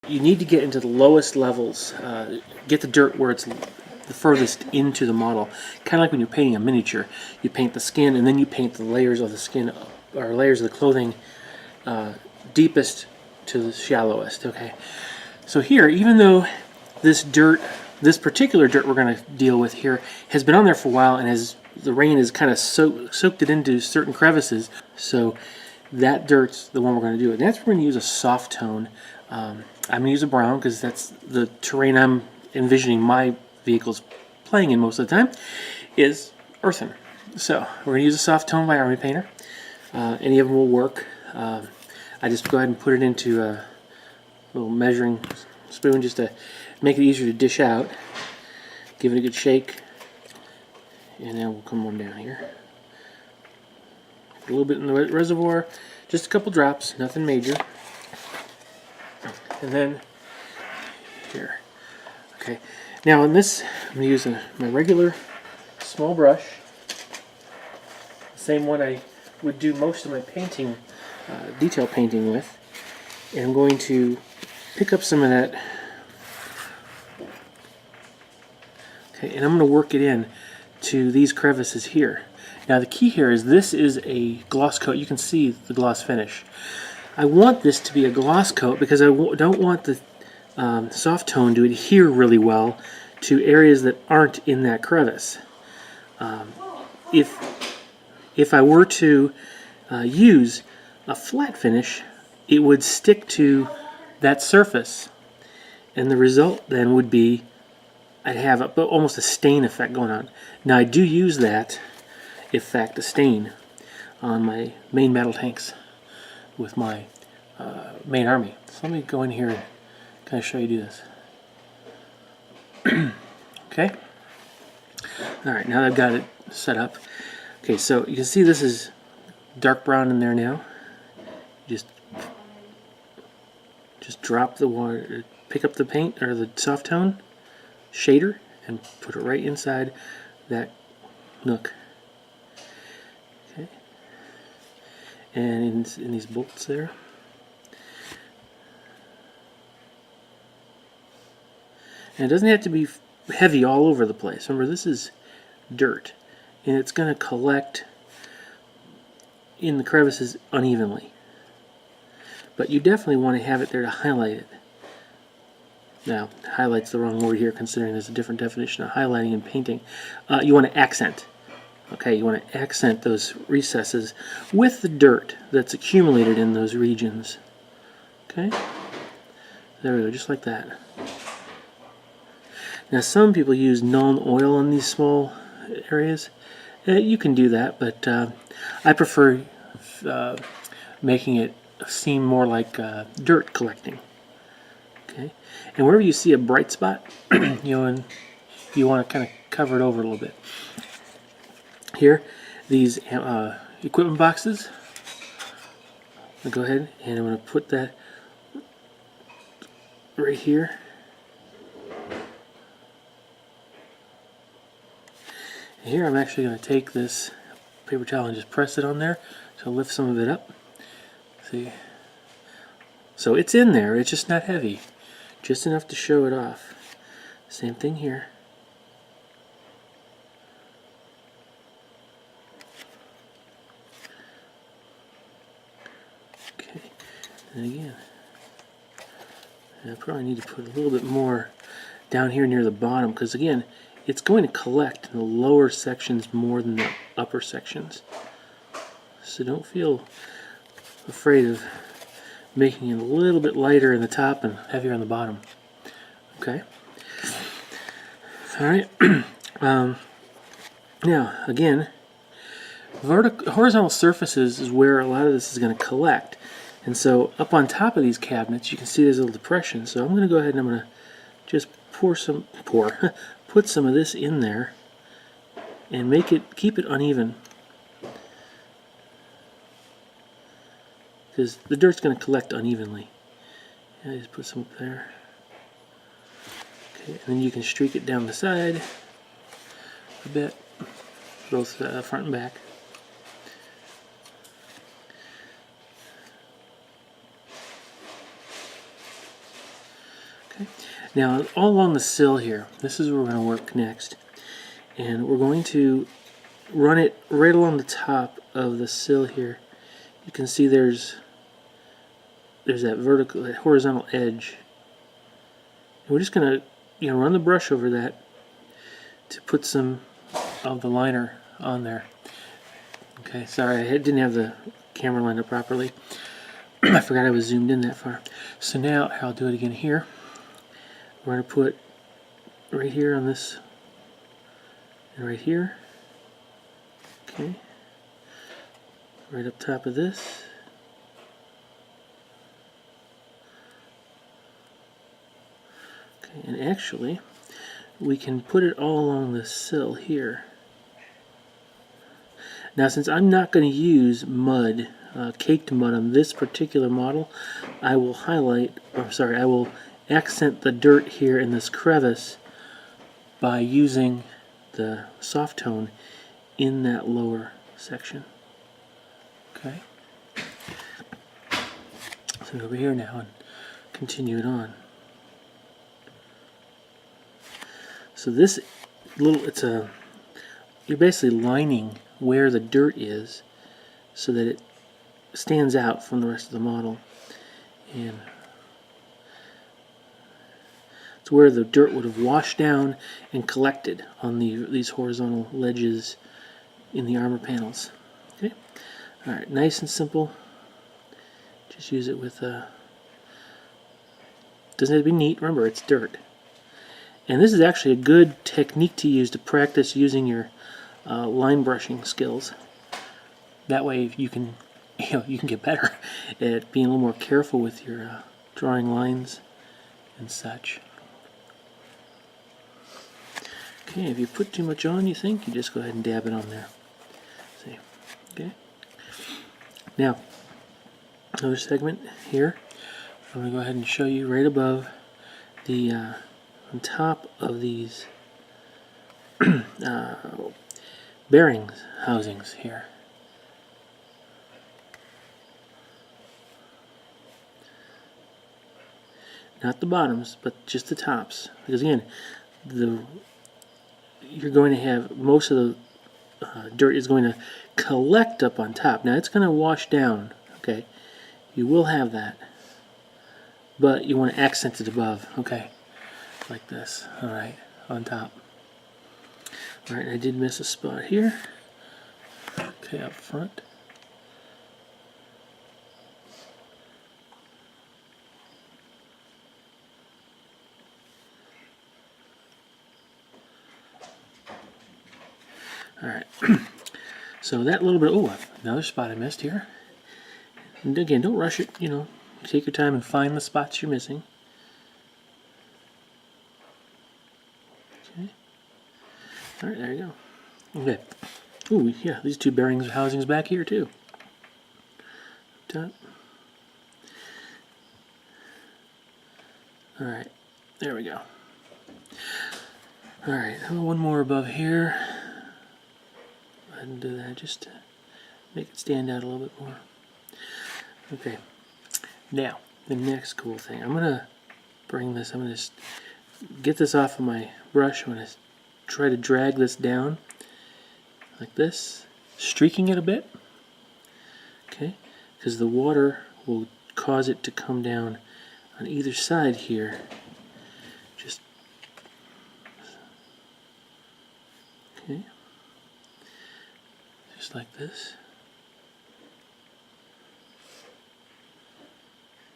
you need to get into the lowest levels, get the dirt where it's the furthest into the model. Kind of like when you're painting a miniature. You paint the skin and then you paint the layers of the skin, or layers of the clothing, deepest to the shallowest. Okay, so here, even though this dirt, this particular dirt we're going to deal with here, has been on there for a while, and as the rain has kind of soaked it into certain crevices, so that dirt's the one we're going to do. And that's where we're going to use a soft tone. I'm going to use a brown because that's the terrain I'm envisioning my vehicles playing in most of the time, is earthen. So we're going to use a soft tone by Army Painter. Any of them will work. I just go ahead and put it into a little measuring spoon just to make it easier to dish out. Give it a good shake, and then we'll come on down here. A little bit in the reservoir, just a couple drops, nothing major. And then here. Okay, now in this, I'm going to use my regular small brush, the same one I would do most of my painting, detail painting with, and I'm going to pick up some of that. Okay, and I'm going to work it in to these crevices here. Now the key here is this is a gloss coat. You can see the gloss finish. I want this to be a gloss coat because I don't want the soft tone to adhere really well to areas that aren't in that crevice. If I were to use a flat finish, it would stick to that surface, and the result then would be I'd have almost a stain effect going on. Now I do use that effect, a stain, on my main battle tanks with my main army. So let me go in here and kind of show you do this. Okay. All right, now that I've got it set up. Okay, so you can see this is dark brown in there now. Just drop the water, pick up the paint or the soft tone shader and put it right inside that nook. Okay, and in these bolts there. And it doesn't have to be heavy all over the place. Remember, this is dirt, and it's going to collect in the crevices unevenly. But you definitely want to have it there to highlight it. Now, highlight's the wrong word here, considering there's a different definition of highlighting and painting. You want to accent. Okay, you want to accent those recesses with the dirt that's accumulated in those regions. Okay, there we go, just like that. Now, some people use Nuln oil on these small areas. You can do that, but I prefer making it seem more like dirt collecting. Okay, and wherever you see a bright spot, you want to kind of cover it over a little bit. Here, these equipment boxes. I'll go ahead and I'm going to put that right here. And here I'm actually going to take this paper towel and just press it on there to lift some of it up. See? So it's in there, it's just not heavy. Just enough to show it off. Same thing here. Okay, and again, I probably need to put a little bit more down here near the bottom, because again, it's going to collect in the lower sections more than the upper sections. So don't feel afraid of making it a little bit lighter in the top and heavier on the bottom. Okay. All right. Now, again, horizontal surfaces is where a lot of this is going to collect. And so up on top of these cabinets, you can see there's a little depression. So I'm going to go ahead and I'm going to just put some of this in there and keep it uneven. Because the dirt's going to collect unevenly. And I just put some up there. Okay, and then you can streak it down the side a bit, both front and back. Now, all along the sill here, this is where we're going to work next. And we're going to run it right along the top of the sill here. You can see there's that horizontal edge. And we're just going to run the brush over that to put some of the liner on there. Okay, sorry, I didn't have the camera lined up properly. I forgot I was zoomed in that far. So now I'll do it again here. We're going to put right here on this and right here. Okay. Right up top of this. Okay, and actually we can put it all along the sill here. Now, since I'm not going to use mud, caked mud on this particular model, I will I will accent the dirt here in this crevice by using the soft tone in that lower section. Okay. So over here now and continue it on. So this you're basically lining where the dirt is so that it stands out from the rest of the model, and it's where the dirt would have washed down and collected on these horizontal ledges in the armor panels. Okay, all right, nice and simple. Just use it with doesn't have to be neat. Remember, it's dirt, and this is actually a good technique to use to practice using your line brushing skills. That way you can get better at being a little more careful with your drawing lines and such. Okay, if you put too much on, you just go ahead and dab it on there. See, okay. Now, another segment here. I'm going to go ahead and show you right above the on top of these bearings housings here. Not the bottoms, but just the tops, because again, you're going to have most of the dirt is going to collect up on top. Now it's going to wash down. Okay, you will have that, but you want to accent it above. Okay, like this. All right, on top. Alright, I did miss a spot here. Okay, up front. Alright, so that little bit, another spot I missed here. And again, don't rush it, take your time and find the spots you're missing. Okay. Alright, there you go. Okay. Ooh, yeah, these two bearings housings back here too. Top. Alright, there we go. Alright, one more above here. Go ahead and do that just to make it stand out a little bit more. Okay, now, the next cool thing. I'm going to bring this, I'm going to get this off of my brush. I'm going to try to drag this down like this, streaking it a bit, okay, because the water will cause it to come down on either side here. Just like this.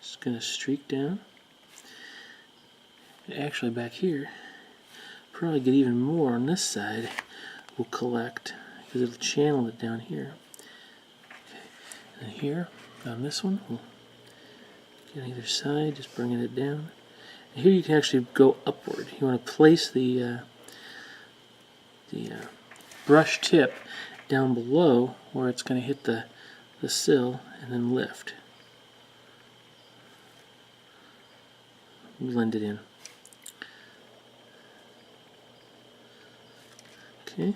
Just going to streak down. Actually, back here, probably get even more on this side. Will collect because it'll channel it down here. Okay. And here on this one, we'll get on either side, just bringing it down. And here you can actually go upward. You want to place the brush tip down below where it's going to hit the sill and then lift. Blend it in. Okay,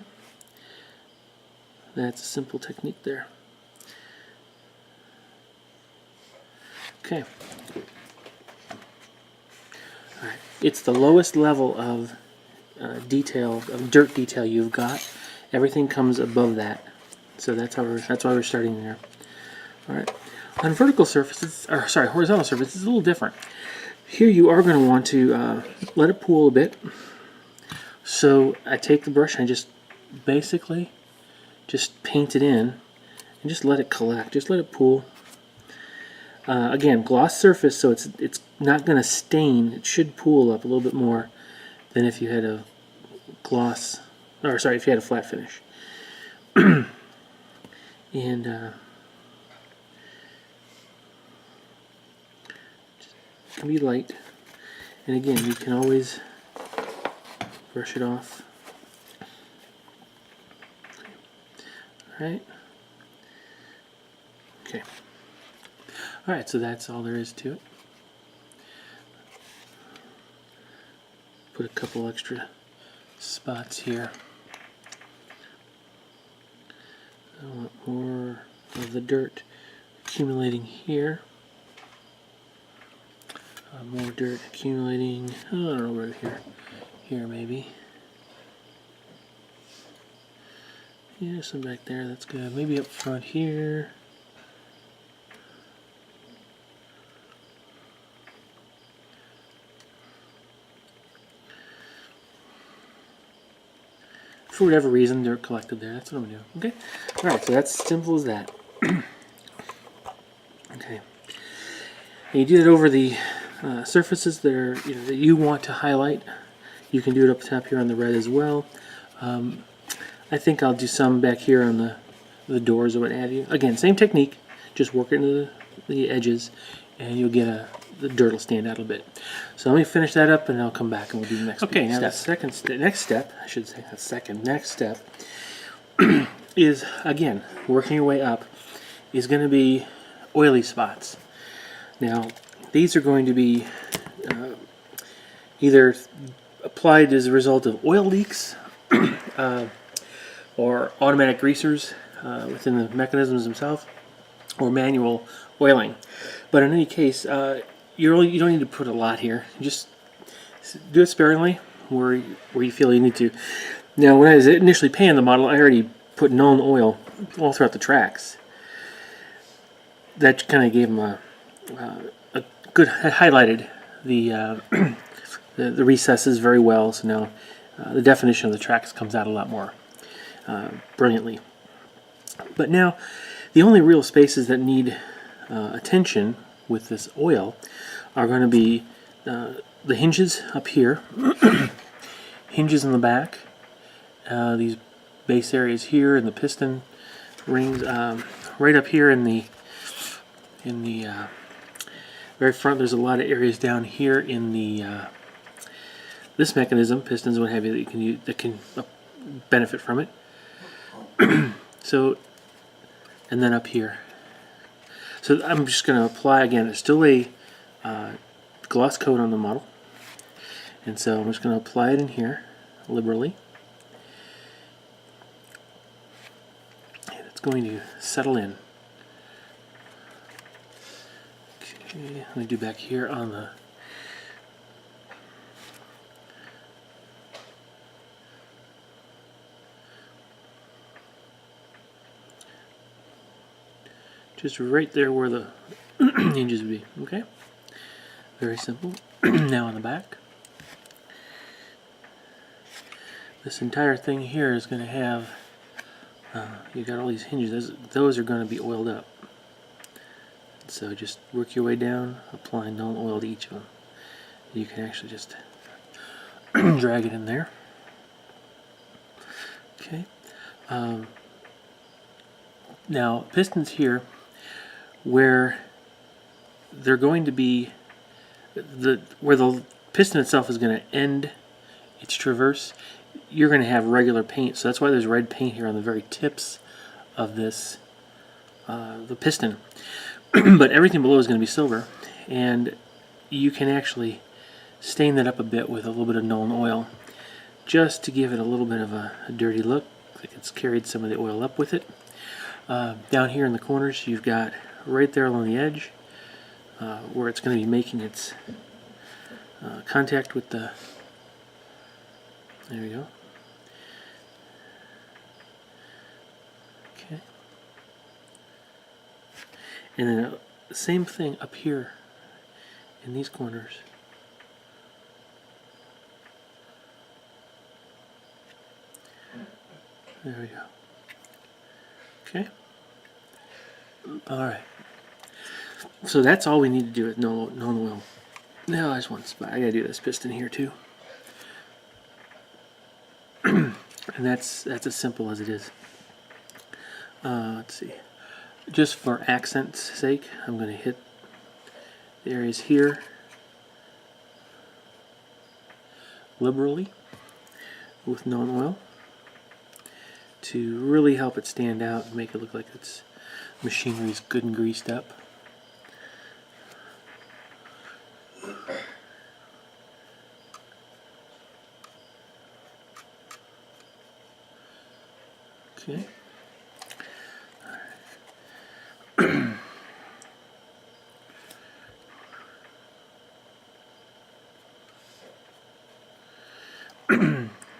that's a simple technique there. Okay. Alright, it's the lowest level of detail, of dirt detail you've got. Everything comes above that. So that's why we're starting there. All right. On vertical surfaces, or sorry, horizontal surfaces, it's a little different. Here you are going to want to let it pool a bit. So I take the brush and I just basically just paint it in and just let it collect. Just let it pool. Again, gloss surface, so it's not going to stain. It should pool up a little bit more than if you had a gloss, or sorry, if you had a flat finish. And it can be light. And again, you can always brush it off. Alright. Okay. Alright, so that's all there is to it. Put a couple extra spots here. I want more of the dirt accumulating here. More dirt accumulating, I don't know, right here. Here maybe. Yeah, some back there, that's good. Maybe up front here. For whatever reason, dirt collected there. That's what I'm going to do. Okay? Alright, so that's simple as that. Okay. And you do that over the surfaces that are that you want to highlight. You can do it up top here on the red as well. I think I'll do some back here on the doors or what have you. Again, same technique. Just work it into the edges, and you'll get the dirt will stand out a bit. So let me finish that up, and I'll come back and we'll do the next. Okay, now the next step, I should say, next step is again working your way up. Is going to be oily spots. Now, these are going to be either applied as a result of oil leaks or automatic greasers within the mechanisms themselves, or manual oiling. But in any case, you don't need to put a lot here. Just do it sparingly where you feel you need to. Now, when I was initially painting the model, I already put known oil all throughout the tracks. That kind of gave them a good, highlighted the the recesses very well. So now the definition of the tracks comes out a lot more brilliantly. But now the only real spaces that need attention with this oil are going to be the hinges up here, hinges in the back, these base areas here, and the piston rings right up here in the very front. There's a lot of areas down here in the this mechanism, pistons, what have you, that you can use, that can benefit from it. So, and then up here. So I'm just going to apply again. There's still a gloss coat on the model, and so I'm just going to apply it in here liberally. And it's going to settle in. Okay, let me do back here on the just right there where the hinges would be. Okay, very simple. Now on the back, this entire thing here is going to have you got all these hinges. Those are going to be oiled up. So just work your way down, applying known oil to each of them. You can actually just drag it in there. Okay. Now pistons here, where they're going to be where the piston itself is going to end its traverse, you're going to have regular paint. So that's why there's red paint here on the very tips of this the piston. But everything below is going to be silver, and you can actually stain that up a bit with a little bit of known oil, just to give it a little bit of a dirty look, like it's carried some of the oil up with it. Down here in the corners, you've got right there along the edge where it's going to be making its contact with the, there we go. Okay. And then the same thing up here in these corners. There we go. Okay. Alright. So that's all we need to do with known oil. Now there's one spot. I gotta do this piston here too. And that's as simple as it is. Let's see. Just for accent's sake, I'm gonna hit the areas here liberally with known oil to really help it stand out and make it look like its machinery is good and greased up. Okay.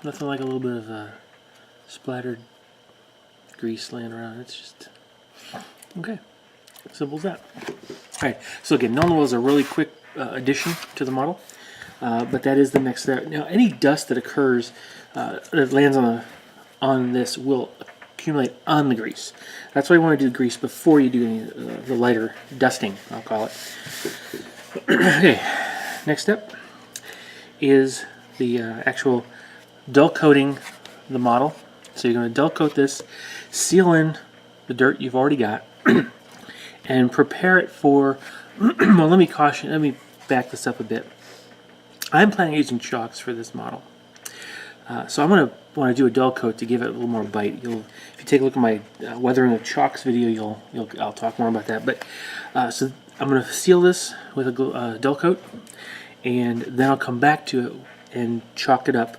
Nothing like a little bit of splattered grease laying around. It's just okay. Simple as that. Alright, so again, known oil is a really quick addition to the model, but that is the next step. Now, any dust that occurs that lands on this will accumulate on the grease. That's why you want to do the grease before you do any the lighter dusting, I'll call it. Okay, next step is the actual dull coating the model. So you're going to dull coat this, seal in the dirt you've already got, and prepare it for, well, let me back this up a bit. I'm planning on using chalks for this model. So I'm going to want to do a dull coat to give it a little more bite. If you take a look at my weathering the chalks video, I'll talk more about that. But so I'm going to seal this with a dull coat, and then I'll come back to it and chalk it up.